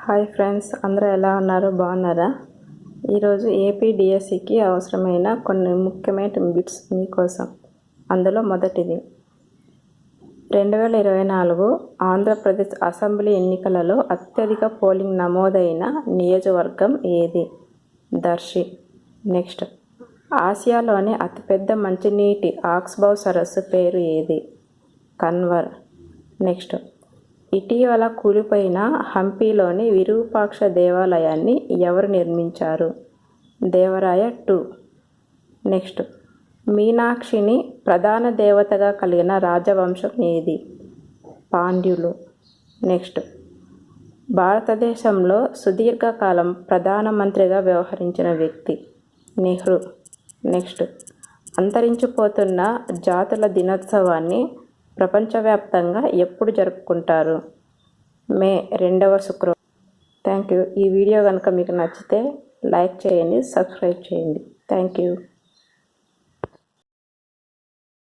Hi friends, అందరూ ఎలా ఉన్నారు? బాగున్నారా? ఈరోజు ఏపీ డిఎస్సికి అవసరమైన కొన్ని ముఖ్యమైన బిట్స్ మీకోసం. అందులో మొదటిది, 2024 ఆంధ్రప్రదేశ్ అసెంబ్లీ ఎన్నికలలో అత్యధిక పోలింగ్ నమోదైన నియోజకవర్గం ఏది? దర్శి. నెక్స్ట్, ఆసియాలోని అతిపెద్ద మంచినీటి ఆక్స్బౌ సరస్సు పేరు ఏది? కన్వర్. నెక్స్ట్, ఇటీవల కూలిపోయిన హంపీలోని విరూపాక్ష దేవాలయాన్ని ఎవరు నిర్మించారు? దేవరాయ 2. నెక్స్ట్, మీనాక్షిని ప్రధాన దేవతగా కలిగిన రాజవంశం ఏది? పాండ్యులు. నెక్స్ట్, భారతదేశంలో సుదీర్ఘకాలం ప్రధానమంత్రిగా వ్యవహరించిన వ్యక్తి? నెహ్రూ. నెక్స్ట్, అంతరించిపోతున్న జాతుల దినోత్సవాన్ని ప్రపంచవ్యాప్తంగా ఎప్పుడు జరుపుకుంటారు? మే 2వ శుక్రవారం. Thank you. ఈ వీడియో కనుక మీకు నచ్చితే లైక్ చేయండి, సబ్స్క్రైబ్ చేయండి. Thank you.